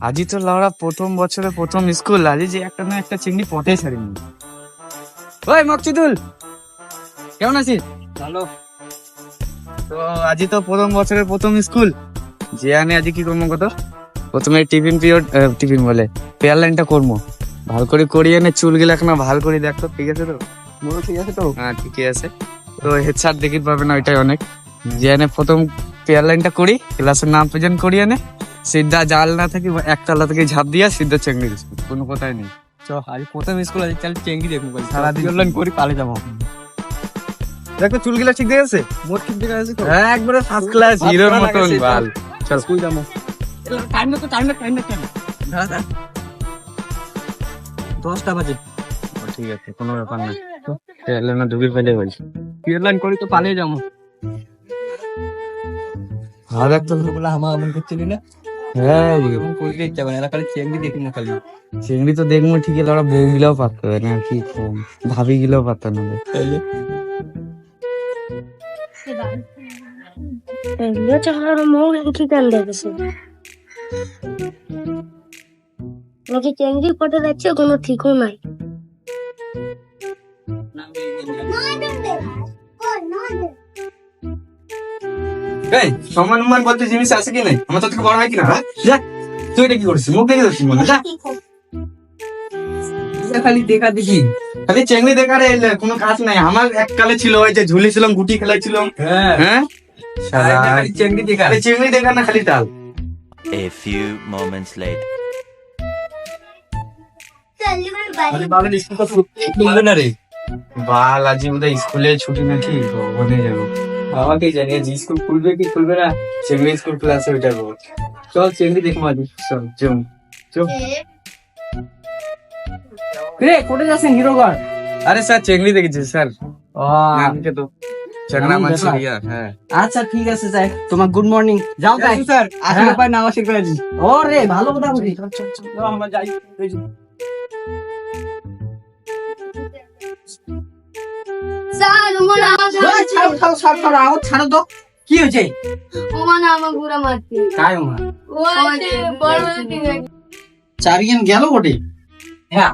আজই তো লাউড়া প্রথম বছরে প্রথম স্কুল, আজই যে একটা না একটা চিংড়ি পটে ছাড়িনি। ওই মকসিদুল, কেমন আছিস? ভালো। তো আজই তো প্রথম বছরের প্রথম স্কুল, যে আনে আজকে কি করবো কত, প্রথমে টিফিন পিরিয়ড, টিফিন বলে পেয়ার লাইনটা করবো ভালো করে করিয়ে এনে চুলগুলো এখন ভালো করে দেখতো। ঠিক আছে তো? ঠিক আছে তো? হ্যাঁ ঠিকই আছে। তো হেড স্যার দেখি পাবে না, ওইটাই অনেক। যে এনে প্রথম পেয়ার লাইনটা করি, ক্লাসের নাম প্রেজেন্ট করিয়ে এনে সিদ্ধা জাল না থাকি একতলা থেকে ঝাঁপ দিয়া সিদ্ধা চেঙ্গি স্কুল, কোনো কথাই নেই। আজ প্রথম স্কুল আছে, চল চেঙ্গি দেখবো। সারাদিন অনলাইন করি পালে যাবো। দেখো চুলগুলা ঠিক আছে, মোট ঠিক দেখা আছে তো? হ্যাঁ একবারে ফার্স্ট ক্লাস হিরোর মতন বাল। চল স্কুল যাবো। টাইম না তো, টাইম না। 10টা বাজে। ঠিক আছে, কোনো ব্যাপার না। এলে না ঢুকে ফেলে বলছি অনলাইন করি তো পালিয়ে যাবো। ভালো দেখতো। বলে আমার করছিলি না? হ্যাঁ কইলে ইচ্ছা করে না, খালি চেঙ্গি দেখি না খালি। চিংড়ি তো দেখবো ঠিকই, ওরা বউ গিলাও পারতো না, আর কি কম ভাবি গিলাও পারতো না। নাকি চেঙ্গি পটে যাচ্ছে, কোনো ঠিকও নাই। এই সম্মান উম্মান বলতে জিনিস আছে কি নাই? আমার তো থেকে বড় হয় কিনা? যা, তুই এটা কি করছিস? মুখ দেখে ধরছিস মনে? যা, খালি দেখা দেখি। খালি চেংড়ি দেখার কোনো কাজ নাই। আমার এককালে ছিল ওই যে ঝুলিছিলাম, গুটি খেলাইছিলাম। হ্যাঁ খালি চেঙ্গি দেখা। খালি চেংড়ি দেখা না, খালি তাল। A few moments later. বাবার স্কুল তো খুলবে না রে। বাল আজ বোধহয় স্কুলে ছুটি নাকি, ওখানে যাবো। আমাকে জানিয়ে যে স্কুল খুলবে কি খুলবে না। চেংড়ি স্কুল ক্লাসে ওইটা যাবো। চল চেঙ্গি দেখবো আজ। চল চল চল। রে কোথায় যাচ্ছেন হিরোগড়? আরে স্যার চেংড়ি দেখেছি স্যার। নামকে তো চাকরা নাম মাছ দেখা? ইয়া। হ্যাঁ আচ্ছা ঠিক আছে যাই, তোমার গুড মর্নিং। যাও তাই স্যার, আসলে পাই নাম আশীর্বাদ করেছি। ও রে ভালো কথা বলি। চল চল চল আমরা যাই। স্যার ওমা ছাড়ো আও ছাড়ো তো। কি হয়েছে? না আমার ঘুরা মারছে। কাই ওমা? ও আছে বড় ঠিক আছে। চারিয়ান গেল বটে। হ্যাঁ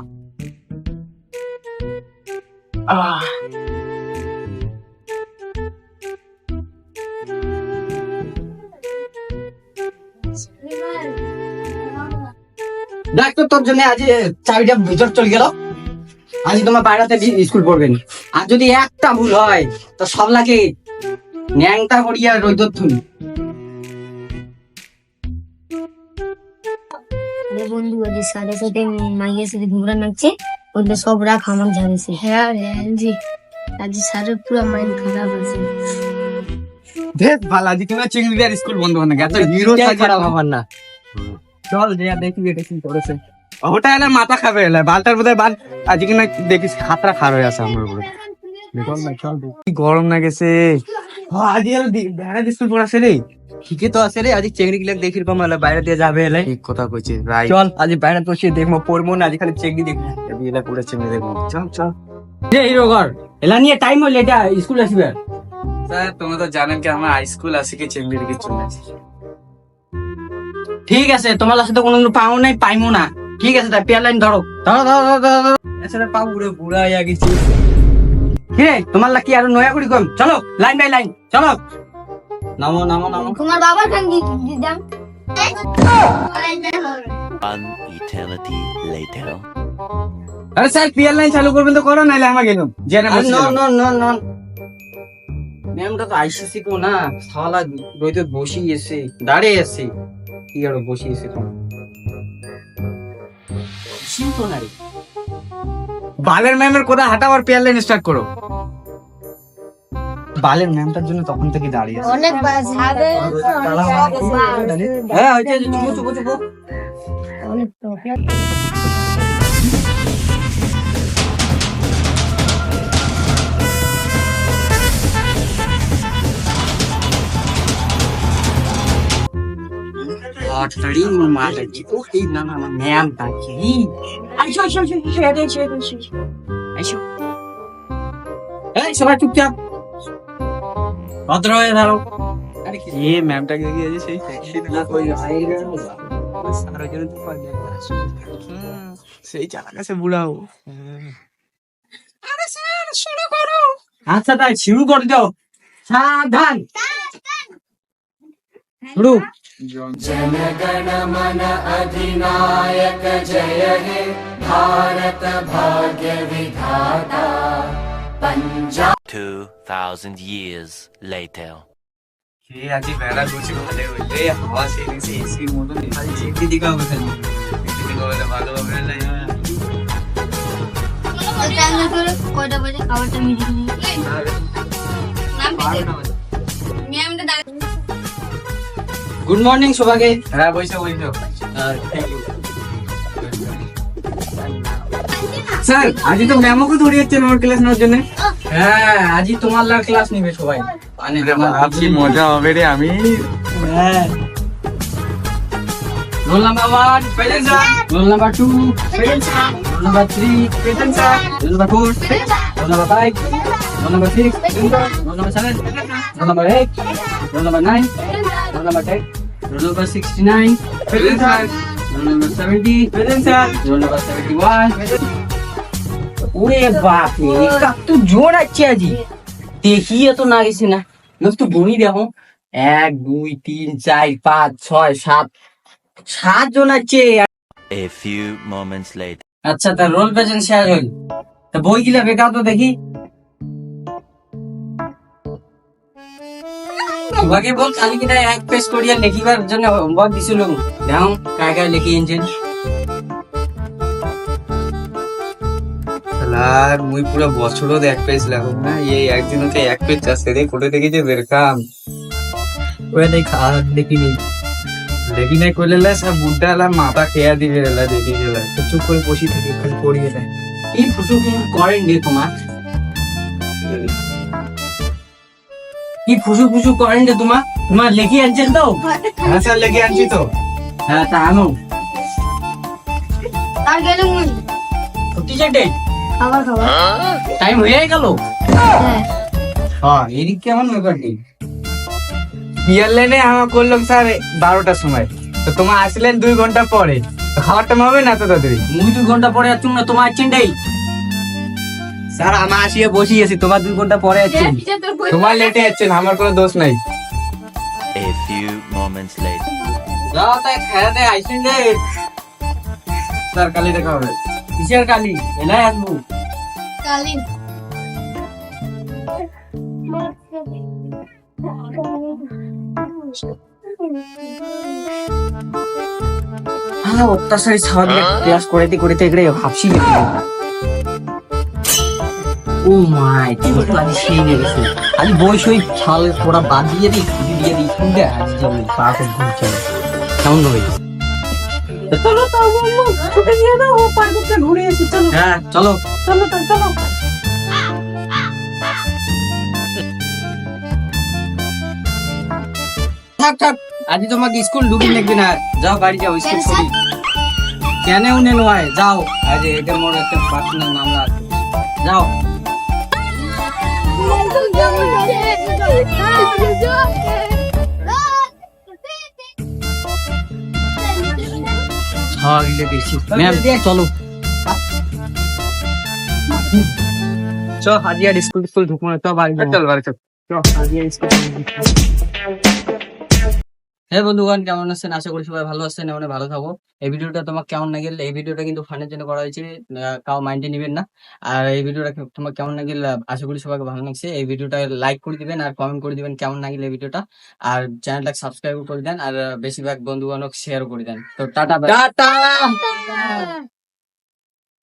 দেখ তো, তোর জন্য আজ চাবিটা ভিতর চলে গেল। আজ তোমার বাইরেতে স্কুল পড়বেন, আর যদি একটা ভুল হয় তো সব লাগে ন্যাংটা করিয়া রইদ তুমি। আরে বন্ধু আজ সাড়ে সাথে মাইয়ের সাথে ঘুরা নাচছে, ওদের সব রাখ আমার ঝাড়েছে। হ্যাঁ রে জি, আজ সারে পুরো মাইন্ড খারাপ আছে। দেখ বাল আজ কিনা চেংড়ি আর স্কুল বন্ধ হয় না, এত হিরো খারাপ আমার না। চল যে দেখি এটা কি করেছে। ওটা এলে মাথা খাবে, এলে বালটার বোধহয় বাল আজ কিনা দেখিস খাতরা খার হয়ে আছে আমার উপরে। চল না চল। কি গরম না গেছে আজ বেড়া স্কুল পড়াছে রে। ঠিকই তো আছে রে, আজ চেংড়ি গিলা দেখি কম হলে বাইরে দিয়ে যাবে এলে। ঠিক কথা কইছিস রাই। চল আজ বাইরে তো সে দেখবো, পড়বো না, আজ খালি চেংড়ি দেখবো। এলা পুরো চেংড়ি দেখবো। চল চল। যে হিরোগড় এলা নিয়ে টাইম হলে এটা স্কুল আসবে। স্যার তোমরা তো জানেন কি আমার হাই স্কুল আছে কি চেংড়ি দিকে চলে আসে। ঠিক আছে, তোমার কাছে তো কোনো পাও নাই, পাইমো না। ঠিক আছে তাই পেয়ার লাইন ধরো ধরো ধরো ধরো ধরো। এছাড়া পাও উড়ে বুড়া হইয়া গেছি। কিরে তোমার লাকি আরো নয়া করি কম। চলো লাইন বাই লাইন চলো। নামো নামো নামো। তোমার বাবার সঙ্গে দিদাম। One eternity later. আরে স্যার পিয়ার লাইন চালু করবেন তো করো, নাইলে আমার গেলাম জেনে বসে নো গেলাম। No no no. ম্যামটা তো আইসিসি কো না, শালা রইতে বসি এসে দাঁড়িয়ে আছে। কি আর বসি এসে কোন সিম্পল না রে। বালের ম্যামের কোথা হাঁটাবার পিয়ার লাইন স্টার্ট করো। বালের ম্যামটার জন্য তখন থেকে দাঁড়িয়ে আছে। অনেক বাস হবে। হ্যাঁ হইছে চুপো চুপো চুপো। অনেক তো হটড়ি মারা কি ও এই না না না ম্যাম তাকি আইসো আইসো আইসো আইসো আইসো আইসো। এই সবাই চুপচাপ ভদ্র হয়ে দাঁড়াও। আরে কি ম্যামটাকে গিয়ে সেই সেই চালা কাছে বুড়াও। আচ্ছা তাই শুরু করে দাও। সাবধান শুরু। जनगणमन अधिनायक जय हे भारत भाग्य विधाता पंजाब 2000 years later. কে আজি বেড়া করছি ভালো হইলে হাওয়া সেরিংসে এসির মতন খালি একটি দিকে হবে খালি। ভালো হবে না। কয়টা বাজে খাবারটা মিটিয়ে নিই গুড মর্নিং সবাইকে। হ্যাঁ বইসো বইসো। স্যার আজই তো ম্যামকে ধরিয়েছেন আমার ক্লাস নেওয়ার জন্য। হ্যাঁ আজই তোমার ক্লাস নিবে সবাই। মানে কি মজা হবে রে। আমি roll number 1 present sir, roll number 2 present sir, roll number 3 present sir, roll number 4 roll number 5 roll number 6 roll number 7 roll number 8 roll number 9 roll number 10 roll number 69 present sir, roll number 70 present sir, roll number 71 ওরে বাপ রে কত জোর আছে আজি। দেখিয়ে তো না গেছি না লোক তো বই দেখো 1 2 3 4 5 6 7 জন আছে। A few moments later. আচ্ছা তার রোল প্রেজেন্ট শেয়ার হইল, তা বই গিলা বেকাও তো দেখি। তোমাকে বল খালি কিনা এক পেজ করিয়া লিখিবার জন্য হোমওয়ার্ক দিছিল। দেখো কায় কায় লিখি এনছেন। আর মুই পুরো বছরও এক পেজ লাগুম না, এই একদিনকে এক পেজ আসছে রে। করে দেখি যে বেরকাম ওই দেখা দেখিনি দেখি নাই করলে সব বুড্ডা এলা মাথা খেয়া দিবে এলা দেখি গেলা। চুপ করে বসি থেকে খালি পড়িয়ে দেয়। কি ফুসুফু করেন রে তোমার, কি ফুসু করেন রে তোমার। তোমার লেখি আনছেন তো? হ্যাঁ স্যার লেগে আনছি তো। হ্যাঁ তা আনো। আর গেল মুই টিচার ডে খাবার খাবার টাইম হয়ে গেল। হ্যাঁ হ্যাঁ এদিক কেমন ব্যাপার নেই। বিয়ার লাইনে আমার করলো স্যার 12টার সময়, তো তোমার আসলেন 2 ঘন্টা পরে। তো খাবার টাইম হবে না তো তাড়াতাড়ি? মুই 2 ঘন্টা পরে আসছুম না, তোমার আছেন ডেই। স্যার আমার আসিয়ে বসি আছি, তোমার 2 ঘন্টা পরে আছেন। তোমার লেটে যাচ্ছেন, আমার কোনো দোষ নাই। A few moments later. যাও তাই খেলাতে আইসেন রে। স্যার কালি দেখা হবে। কিসের কালি এলাই আসবো। কালি হ্যাঁ অত্যাচারী ছাওয়ার ক্লাস করাইতে এগড়ে ভাবছি নাকি। ও মাই তুমি তো আজ সেই নিয়ে গেছো। আজ বই সই ছাল পড়া বাদ দিয়ে দিই, ছুটি দিয়ে দিই, স্কুল দে আজ যাবো পাড়াতে ঘুরছে কেমন হবে। চলো তো ছুটি দিয়ে দাও, পার্কে ঘুরে এসে চলো। হ্যাঁ চলো চলো চলো। থাক আজ তোমাকে স্কুল ঢুকি লাগবে না, যাও বাড়ি যাও। স্কুল ছুটি কেন উনে নয়, যাও। আজ এটা মোর একটা পার্সোনাল মামলা আছে, যাও। ম্যাম চলো চ আজ আর স্কুল ঢুকবো না, তো বাড়ি চল বাড়ি চল। হ্যাঁ বন্ধুগণ কেমন আছেন? আশা করি সবাই ভালো আছেন, এমন ভালো থাকো। এই ভিডিওটা তোমার কেমন লাগল? এই ভিডিওটা কিন্তু ফানের জন্য করা হয়েছে, কাউ মাইন্ডে নিবেন না। আর এই ভিডিওটা তোমার কেমন লাগল আশা করি সবাইকে ভালো লাগছে। এই ভিডিওটা লাইক করে দিবেন আর কমেন্ট করে দিবেন কেমন লাগল এই ভিডিওটা। আর চ্যানেলটাকে সাবস্ক্রাইব করে দেন আর বেশিরভাগ বন্ধু বান্ধব শেয়ার করে দেন। তো টাটা।